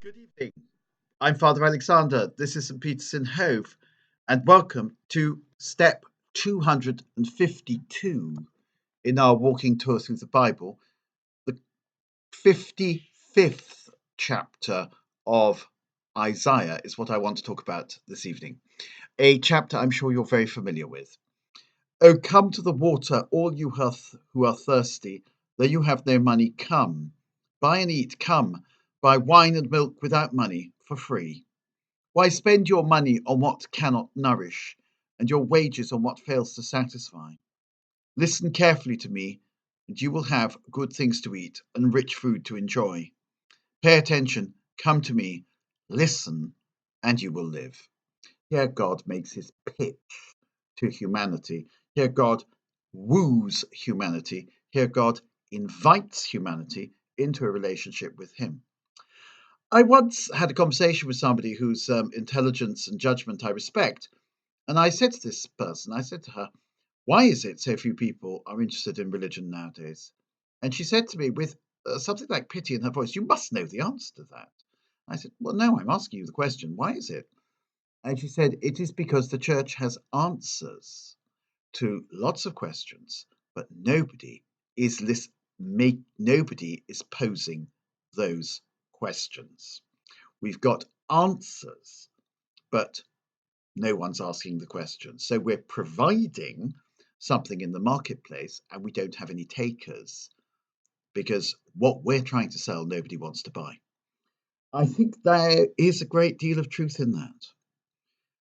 Good evening. I'm Father Alexander. This is St. Peter's in Hove, and welcome to step 252 in our walking tour through the Bible, the 55th chapter of Isaiah is what I want to talk about this evening. A chapter I'm sure you're very familiar with. Oh, come to the water, all you who are thirsty, though you have no money, come. Buy and eat, come. Buy wine and milk without money for free. Why spend your money on what cannot nourish, and your wages on what fails to satisfy? Listen carefully to me, and you will have good things to eat and rich food to enjoy. Pay attention, come to me, listen, and you will live. Here God makes his pitch to humanity. Here God woos humanity. Here God invites humanity into a relationship with him. I once had a conversation with somebody whose intelligence and judgment I respect. And I said to this person, I said to her, why is it so few people are interested in religion nowadays? And she said to me with something like pity in her voice, you must know the answer to that. I said, well, no, I'm asking you the question. Why is it? And she said, it is because the church has answers to lots of questions, but nobody is posing those questions. We've got answers, but no one's asking the question. So we're providing something in the marketplace and we don't have any takers because what we're trying to sell, nobody wants to buy. I think there is a great deal of truth in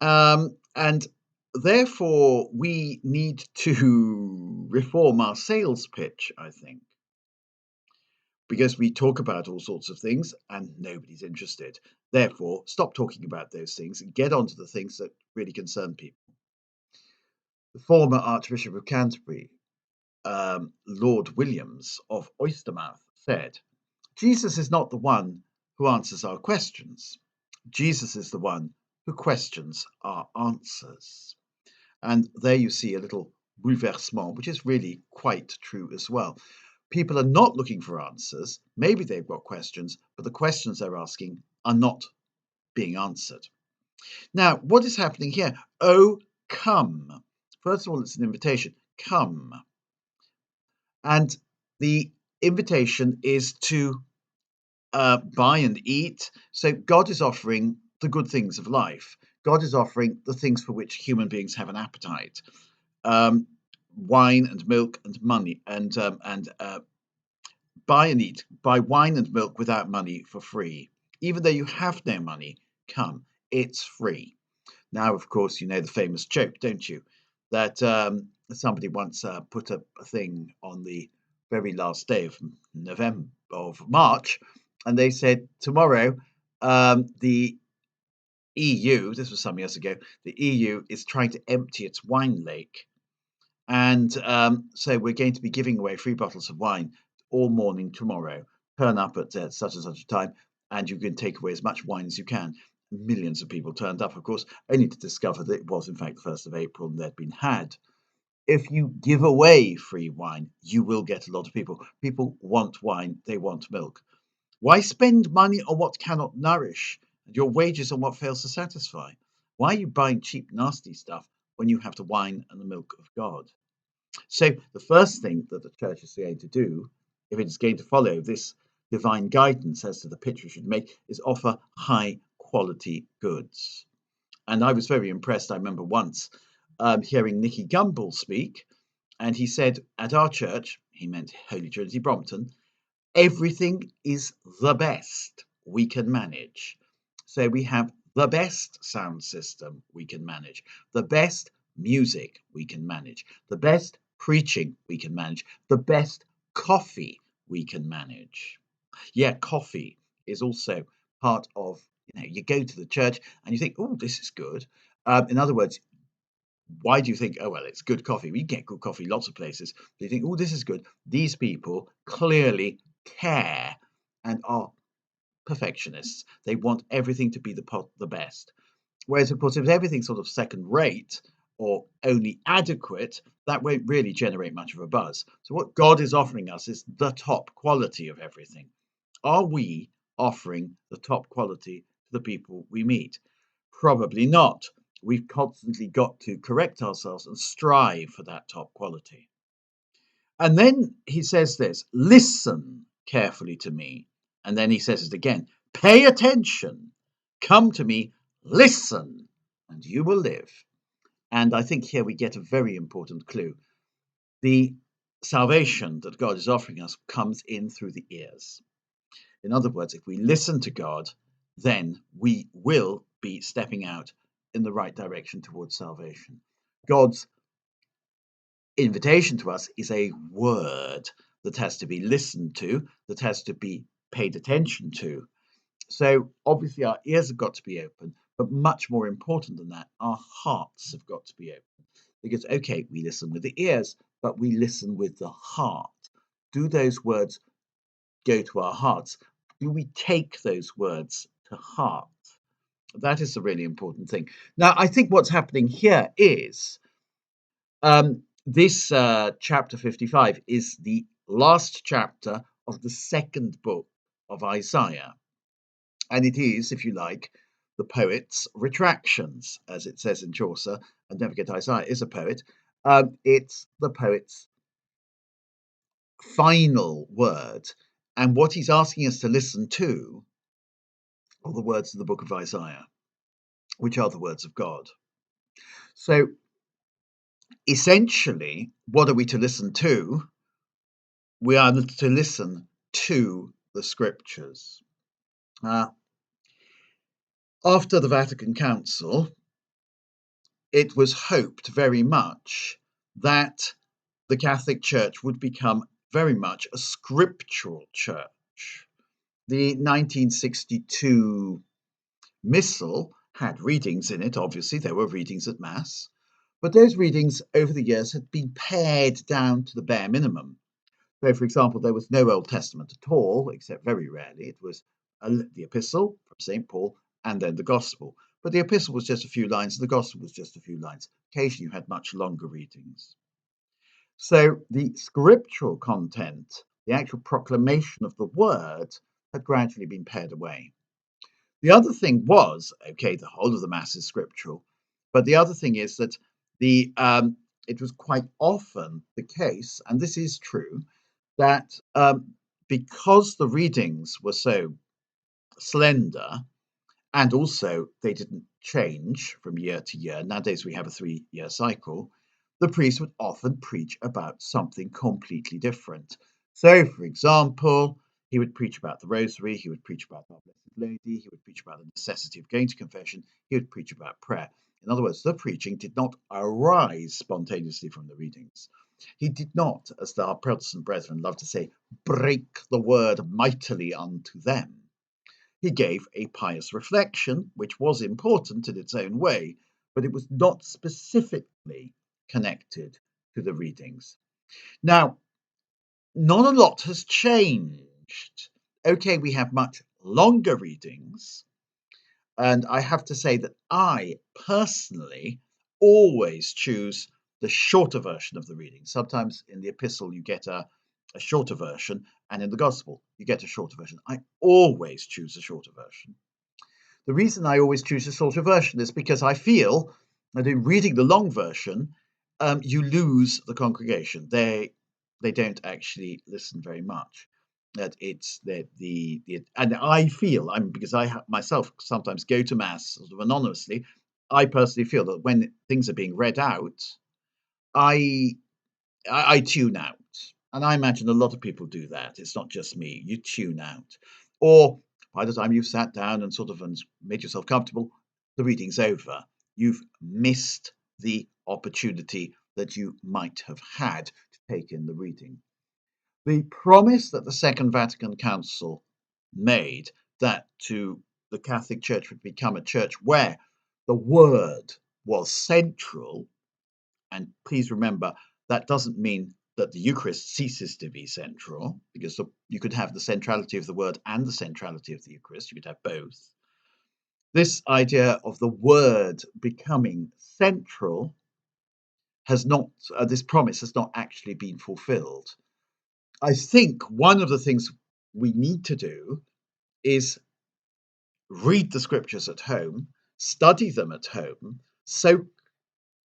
that. And therefore, we need to reform our sales pitch, I think, because we talk about all sorts of things and nobody's interested. Therefore, stop talking about those things and get on to the things that really concern people. The former Archbishop of Canterbury, Lord Williams of Oystermouth, said, Jesus is not the one who answers our questions. Jesus is the one who questions our answers. And there you see a little bouleversement, which is really quite true as well. People are not looking for answers. Maybe they've got questions, but the questions they're asking are not being answered. Now, what is happening here? Oh, come. First of all, it's an invitation. Come. And the invitation is to buy and eat. So God is offering the good things of life. God is offering the things for which human beings have an appetite. Wine and milk and money and buy and eat. Buy wine and milk without money for free. Even though you have no money, come. It's free. Now, of course, you know the famous joke, don't you? That somebody once put a thing on the very last day of March, and they said tomorrow the EU. This was some years ago. The EU is trying to empty its wine lake, and so we're going to be giving away free bottles of wine all morning tomorrow. Turn up at such and such a time, and you can take away as much wine as you can. Millions of people turned up, of course, only to discover that it was, in fact, the 1st of April and they'd been had. If you give away free wine, you will get a lot of people. People want wine, they want milk. Why spend money on what cannot nourish and your wages on what fails to satisfy? Why are you buying cheap, nasty stuff when you have the wine and the milk of God? So, the first thing that the church is going to do, if it's going to follow this divine guidance as to the pitch we should make, is offer high quality goods. And I was very impressed. I remember once hearing Nicky Gumbel speak, and he said, at our church, he meant Holy Trinity Brompton, everything is the best we can manage. So we have the best sound system we can manage, the best music we can manage, the best preaching we can manage, the best coffee we can manage. Yeah, coffee is also part of, you go to the church and you think, oh, this is good. In other words, why do you think, oh, well, it's good coffee? We get good coffee lots of places. But you think, oh, this is good. These people clearly care and are perfectionists. They want everything to be the best. Whereas, of course, if everything's sort of second rate or only adequate, that won't really generate much of a buzz. So what God is offering us is the top quality of everything. Are we offering the top quality to the people we meet? Probably not. We've constantly got to correct ourselves and strive for that top quality. And then he says this, listen carefully to me. And then he says it again, pay attention, come to me, listen, and you will live. And I think here we get a very important clue. The salvation that God is offering us comes in through the ears. In other words, if we listen to God, then we will be stepping out in the right direction towards salvation. God's invitation to us is a word that has to be listened to, that has to be paid attention to. So obviously our ears have got to be open, but much more important than that, our hearts have got to be open. Because, okay, we listen with the ears, but we listen with the heart. Do those words go to our hearts? Do we take those words to heart? That is the really important thing. Now, I think what's happening here is this chapter 55 is the last chapter of the second book of Isaiah. And it is, if you like, the poet's retractions, as it says in Chaucer. And don't forget, Isaiah is a poet. It's the poet's final word. And what he's asking us to listen to are the words of the book of Isaiah, which are the words of God. So essentially, what are we to listen to? We are to listen to the scriptures. After the Vatican Council, it was hoped very much that the Catholic Church would become very much a scriptural church. The 1962 Missal had readings in it, obviously, there were readings at Mass, but those readings over the years had been pared down to the bare minimum. So, for example, there was no Old Testament at all, except very rarely. It was the Epistle from St. Paul and then the Gospel. But the Epistle was just a few lines, and the Gospel was just a few lines. Occasionally, you had much longer readings. So, the scriptural content, the actual proclamation of the word, had gradually been pared away. The other thing was, okay, the whole of the Mass is scriptural, but the other thing is that it was quite often the case, and this is true, that because the readings were so slender and also they didn't change from year to year, nowadays we have a 3-year cycle, the priest would often preach about something completely different. So, for example, he would preach about the rosary, he would preach about Our Blessed Lady, he would preach about the necessity of going to confession, he would preach about prayer. In other words, the preaching did not arise spontaneously from the readings. He did not, as our Protestant brethren love to say, break the word mightily unto them. He gave a pious reflection, which was important in its own way, but it was not specifically connected to the readings. Now, not a lot has changed. Okay, we have much longer readings, and I have to say that I personally always choose the shorter version of the reading. Sometimes in the epistle you get a shorter version, and in the gospel you get a shorter version. I always choose a shorter version. The reason I always choose a shorter version is because I feel that in reading the long version, you lose the congregation. They don't actually listen very much. That it's the and I feel because I myself sometimes go to mass sort of anonymously. I personally feel that when things are being read out, I I tune out. And I imagine a lot of people do that. It's not just me. You tune out. Or by the time you've sat down and sort of and made yourself comfortable, the reading's over. You've missed the opportunity that you might have had to take in the reading. The promise that the Second Vatican Council made that to the Catholic Church would become a church where the word was central, and please remember, that doesn't mean that the Eucharist ceases to be central, because you could have the centrality of the word and the centrality of the Eucharist. You could have both. This idea of the word becoming central has not, this promise has not actually been fulfilled. I think one of the things we need to do is read the scriptures at home, study them at home, soak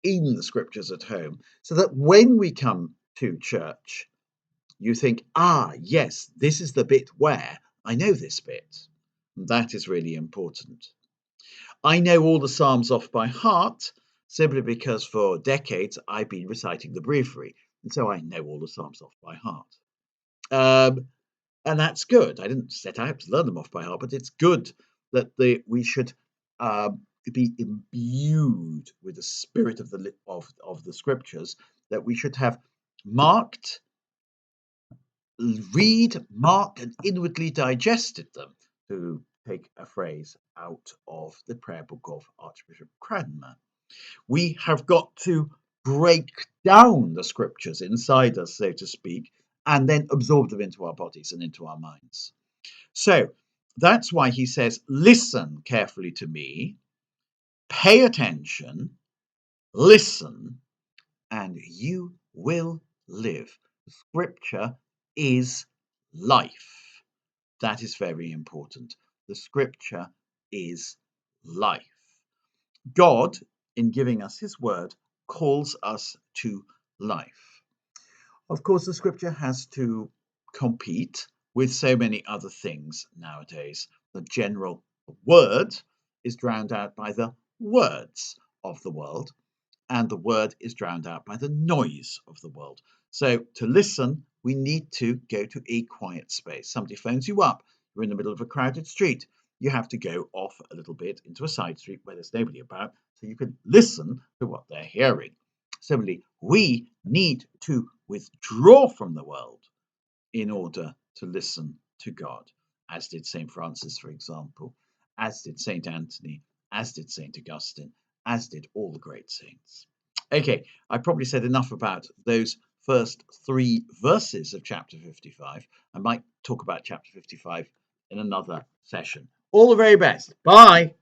in the scriptures at home, so that when we come to church, you think, yes, this is the bit where I know this bit. That is really important. I know all the Psalms off by heart simply because for decades I've been reciting the breviary, and so I know all the Psalms off by heart. And that's good. I didn't set out to learn them off by heart, but it's good that we should be imbued with the spirit of the scriptures, that we should have marked, and inwardly digested them, to take a phrase out of the prayer book of Archbishop Cranmer. We have got to break down the scriptures inside us, so to speak, and then absorb them into our bodies and into our minds. So that's why he says, listen carefully to me, pay attention, listen, and you will live. Scripture is life. That is very important. The scripture is life. God, in giving us his word, calls us to life. Of course, the scripture has to compete with so many other things nowadays. The general word is drowned out by the words of the world, and the word is drowned out by the noise of the world. So to listen, we need to go to a quiet space. Somebody phones you up, you're in the middle of a crowded street. You have to go off a little bit into a side street where there's nobody about, so you can listen to what they're hearing. Similarly, we need to withdraw from the world in order to listen to God, as did St. Francis, for example, as did St. Anthony, as did St. Augustine, as did all the great saints. Okay, I probably said enough about those first 3 verses of chapter 55. I might talk about chapter 55 in another session. All the very best. Bye.